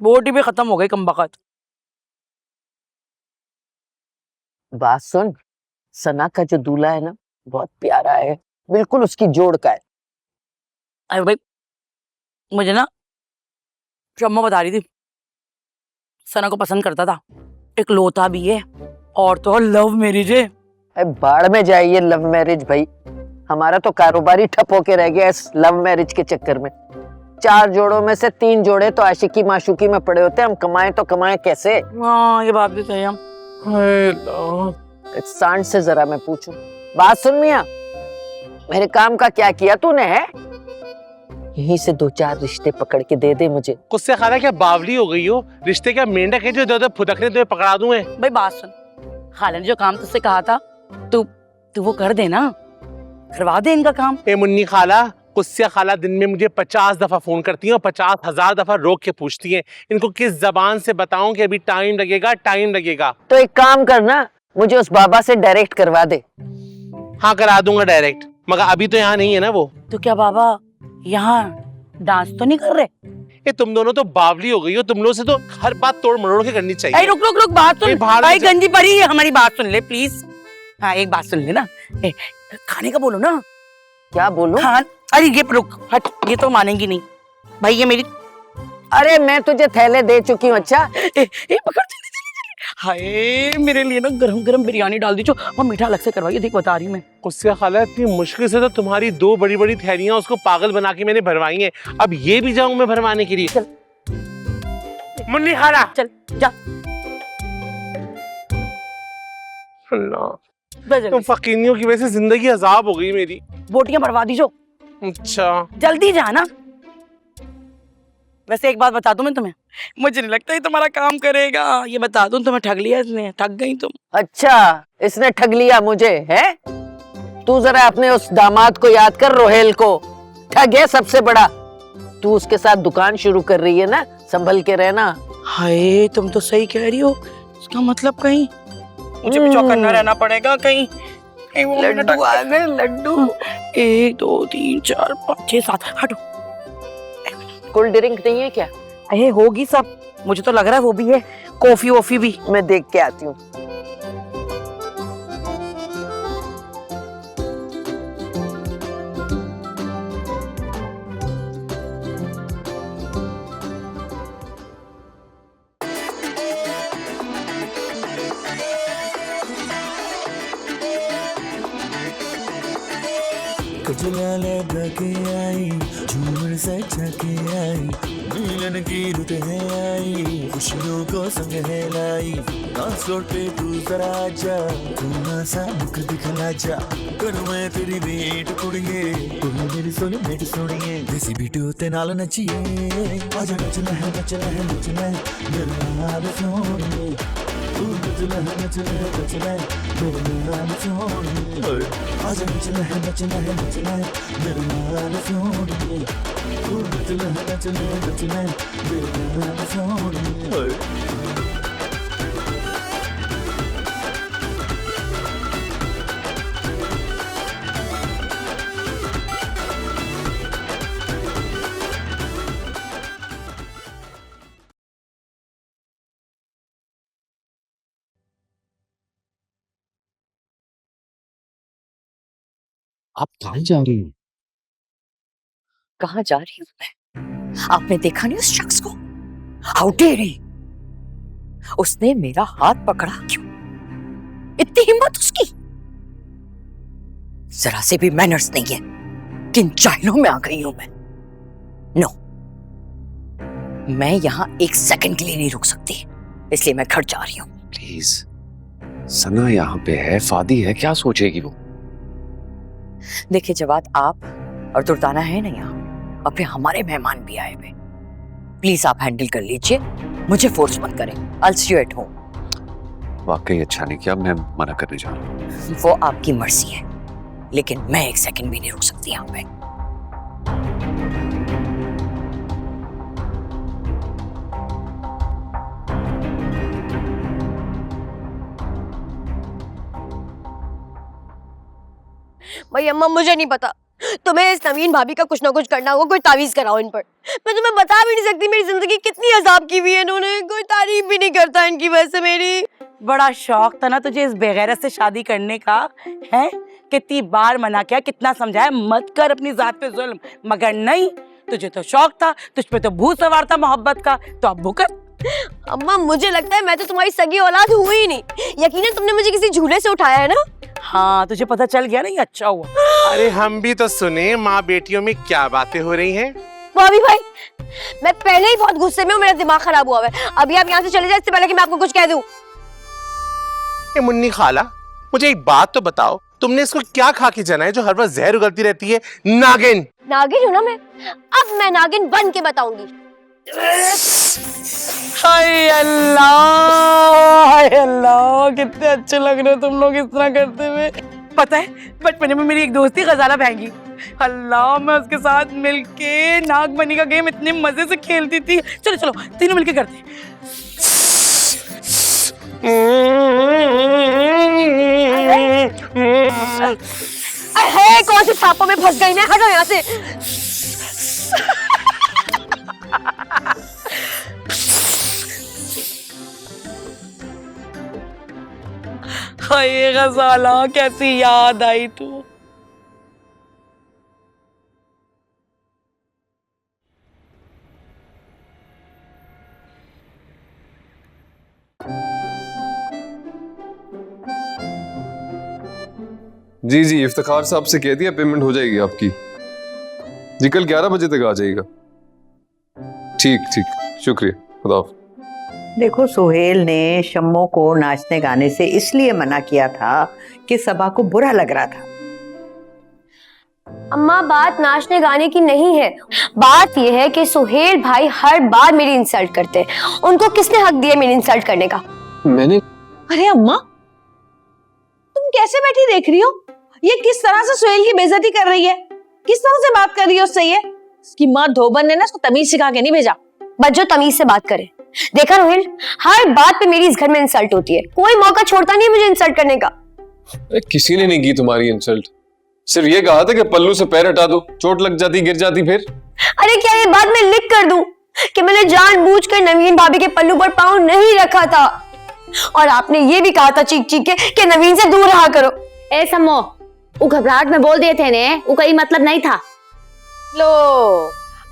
बोटी भी खत्म हो गई कमबख्त। बात सुन, सना का जो दूल्हा है ना बहुत प्यारा है, बिल्कुल उसकी जोड़ का है। अरे भाई मुझे ना शम्मा बता रही थी सना को पसंद करता था, एक लोता भी है और तो और लव मैरिज है। अरे बाढ़ में जाइए लव मैरिज भाई, हमारा तो कारोबारी ठप होके रह गया इस लव मैरिज के चक्कर में। 4 जोड़ों में से 3 जोड़े तो आशिकी माशुकी में पड़े होते हैं, हम कमाएं तो कमाएं कैसे। हाँ ये बात भी सही है। सांड से जरा मैं पूछूं। बात सुन मियां, मेरे काम का क्या किया तूने है? यहीं से 2-4 रिश्ते पकड़ के दे दे मुझे। गुस्से खाना क्या बावली हो गई हो? रिश्ते क्या मेंढक है जो इधर फुदकने तुम्हें पकड़ा दूं? भाई बात सुन, खाला ने जो काम तुझसे कहा था तू वो कर दे ना, करवा दे इनका काम। ए मुन्नी खाला, गुस्से खाला दिन में मुझे 50 दफा फोन करती हैं और 50,000 दफा रोक के पूछती हैं। इनको किस जबान से बताऊं कि अभी टाइम लगेगा। तो एक काम करना, मुझे उस बाबा से डायरेक्ट करवा दे। हाँ करा दूंगा डायरेक्ट, मगर अभी तो यहाँ नहीं है ना वो। तो क्या बाबा यहाँ डांस तो नहीं कर रहे? ये तुम दोनों तो बावली हो गई हो, तुम लोगों से तो हर बात तोड़ मरोड़ के करनी चाहिए। रुक बात सुन भाई, गंजी पड़ी है, हमारी बात सुन ले प्लीज। हाँ एक बात सुन ले ना, खाने का बोलो ना। क्या बोलूं? हाँ अरे ये रुक हट, ये तो मानेंगी नहीं भाई, ये मेरी। अरे मैं तुझे थैले दे चुकी हूँ। अच्छा पकड़। हाय मेरे लिए ना गरम गरम बिरयानी डाल दीजिए और मीठा अलग से करवाइए, देख बता रही मैं। गुस्से खाला इतनी मुश्किल से तो तुम्हारी 2 बड़ी थैलियां उसको पागल बना के मैंने भरवाई हैं, अब ये भी जाऊं मैं भरवाने के लिए? चल मुन्नी खाला चल जा। अल्लाह, तुम फकीनियों की वजह से जिंदगी अजाब हो गई मेरी। बोटियां भरवा दीजो। अच्छा जल्दी जाना। वैसे एक बात बता दूं मैं तुम्हें, मुझे नहीं लगता ये तुम्हारा काम करेगा, ये बता दूं तुम्हें, ठग लिया इसने, ठग गई तुम। अच्छा इसने ठग लिया मुझे है? तू जरा अपने उस दामाद को याद कर, रोहेल को। ठग है सबसे बड़ा। तू उसके साथ दुकान शुरू कर रही है ना, संभल के रहना। हाय तुम तो सही कह रही हो, इसका मतलब कहीं मुझे भी चौकन्ना रहना पड़ेगा, कहीं वो लड्डू आ गए, लड्डू। 1 2 3 4 5 6 7 हटो। कोल्ड ड्रिंक नहीं है क्या? अरे होगी सब, मुझे तो लग रहा है वो भी है, कॉफी वॉफी भी। मैं देख के आती हूँ। कजला लगा के आई, झूमर सजा के आई, मिलन की रुत है आई, खुशियों को संग है लाई। डांस फ्लोर पे तू जरा जा, तू ना सा मुख दिखला जा, करूं मैं तेरी वेट कुड़िए, तू मेरी सोनी मेट सुनिए, देसी बीट होते नाल नचिए, आजा नचना है नचना है नचना है मेरे नाल सोनिए, तू नचना है नचना है नचना है मेरे नाल सोनिए, आजा नचना है नचना है नचना है मेरे नाल सोनिए, तू नचना है नचना है नचना है मेरे नाल सोनिए। आप कहाँ जा रही हो? कहाँ जा रही हूँ मैं? आपने देखा नहीं उस शख्स को? How dare he! उसने मेरा हाथ पकड़ा क्यों? इतनी हिम्मत उसकी! जरा से भी मैनर्स नहीं है। किन जाहिलों में आ गई हूं मैं। नो, मैं यहाँ 1 सेकंड के लिए नहीं रुक सकती, इसलिए मैं घर जा रही हूँ। प्लीज, सना यहाँ पे है, फादी है, क्या सोचेगी वो? देखिए जवाद, आप और दुर्दाना है ना यहाँ, और फिर हमारे मेहमान भी आए हुए। प्लीज आप हैंडल कर लीजिए, मुझे फोर्स मत करें। I'll see you at home। वाकई अच्छा नहीं किया, मैं मना करने जा रहा हूँ। वो आपकी मर्जी है, लेकिन मैं 1 सेकंड भी नहीं रुक सकती यहाँ पे। भाई अम्मा मुझे नहीं पता, तुम्हें इस नवीन भाभी का कुछ ना कुछ करना होगा, कोई तावीज कराओ इन पर। मैं तुम्हें बता भी नहीं सकती मेरी जिंदगी कितनी अजाब की हुई है इन्होंने, कोई तारीफ भी नहीं करता इनकी वजह से मेरी। बड़ा शौक था ना तुझे इस बेगैरत से शादी करने का, है? कितनी बार मना किया, कितना समझाया मत कर अपनी जात पे जुल्म, मगर नहीं, तुझे तो शौक था, तुझ पे तो भूत सवार था मोहब्बत का, तो अब भुकर। अम्मा मुझे लगता है मैं तो तुम्हारी सगी औलाद हुई ही नहीं, यकीनन तुमने मुझे किसी झूले से उठाया है ना। हाँ तुझे पता चल गया ना, ये अच्छा हुआ। अरे हम भी तो सुने माँ बेटियों में क्या बातें हो रही हैं। भाभी भाई, मैं पहले ही बहुत गुस्से में हूँ, मेरा दिमाग खराब हुआ है। अभी आप यहाँ से चले जाए इससे पहले कि मैं आपको कुछ कह दूँ। ए मुन्नी खाला, मुझे एक बात तो बताओ, तुमने इसको क्या खा के जना है जो हर वक्त जहर उगलती रहती है? नागिन। नागिन हूँ ना मैं, अब मैं नागिन बन के बताऊंगी। हाय अल्लाह, हाय अल्लाह, कितने अच्छे लग रहे हो तुम लोग इस तरह करते हुए। पता है बचपन में मेरी एक दोस्त थी गजाला बहंगी, अल्लाह मैं उसके साथ मिलके नागमणि का गेम इतने मजे से खेलती थी। चलो चलो तीनों मिलके करते हैं। अरे कौन से सांपों में फंस गई मैं, हटो यहाँ से। हाय गजाला, कैसी याद आई तू। जी जी, इफ्तिखार साहब से कह दिया पेमेंट हो जाएगी आपकी जी, कल 11 बजे तक आ जाएगा। ठीक ठीक, शुक्रिया, खुदा हाफ़िज़। देखो सुहेल ने शम्मो को नाचने गाने से इसलिए मना किया था कि सबा को बुरा लग रहा था। अम्मा बात नाचने गाने की नहीं है, बात यह है कि सुहेल भाई हर बार मेरी इंसल्ट करते हैं। उनको किसने हक दिया मेरी इंसल्ट करने का? मैंने। अरे अम्मा, तुम कैसे बैठी देख रही हो? ये किस तरह से सुहेल की बेइज्जती कर रही है, किस तरह से बात कर रही है उससे? ये उसकी माँ धोबन ने ना उसको तमीज सिखा के नहीं भेजा। बच्चों तमीज से बात करे। देखा रोहिल, हर बात पे मेरी इस घर में इंसल्ट होती है, कोई मौका छोड़ता नहीं मुझे इंसल्ट करने का। किसी ने नहीं की तुम्हारी इंसल्ट, सिर्फ ये कहा था कि पल्लू से पैर हटा दो, चोट लग जाती गिर जाती फिर। अरे क्या ये बात मैं लिख कर दूं कि मैंने जानबूझकर नवीन भाभी के पल्लू पर पाँव नहीं रखा था? और आपने ये भी कहा था चीख चीख के कि नवीन से दूर रहा करो। ए सम्मो, वो घबराहट में बोल दिए थे ने, वो कोई मतलब नहीं था। लो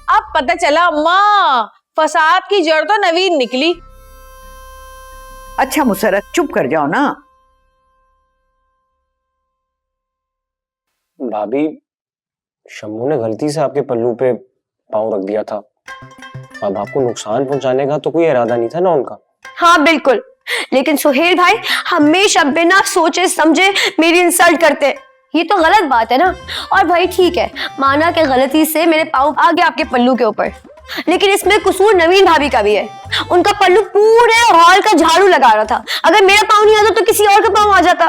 अब पता चला अम्मा, फसाद की जड़ तो नवीन निकली। अच्छा मुसरत चुप कर जाओ ना। भाभी, शम्मू ने गलती से आपके पल्लू पे पाँव रख दिया था, अब आपको नुकसान पहुंचाने का तो कोई इरादा नहीं था ना उनका। हाँ बिल्कुल, लेकिन सुहेल भाई हमेशा बिना सोचे समझे मेरी इंसल्ट करते, ये तो गलत बात है ना। और भाई ठीक है, माना कि गलती से मेरे पाँव आ गए आपके पल्लू के ऊपर, लेकिन इसमें कसूर नवीन भाभी का भी है। उनका पल्लू पूरे हॉल का झाड़ू लगा रहा था, अगर मेरा पाँव नहीं आता तो किसी और का पाँव आ जाता।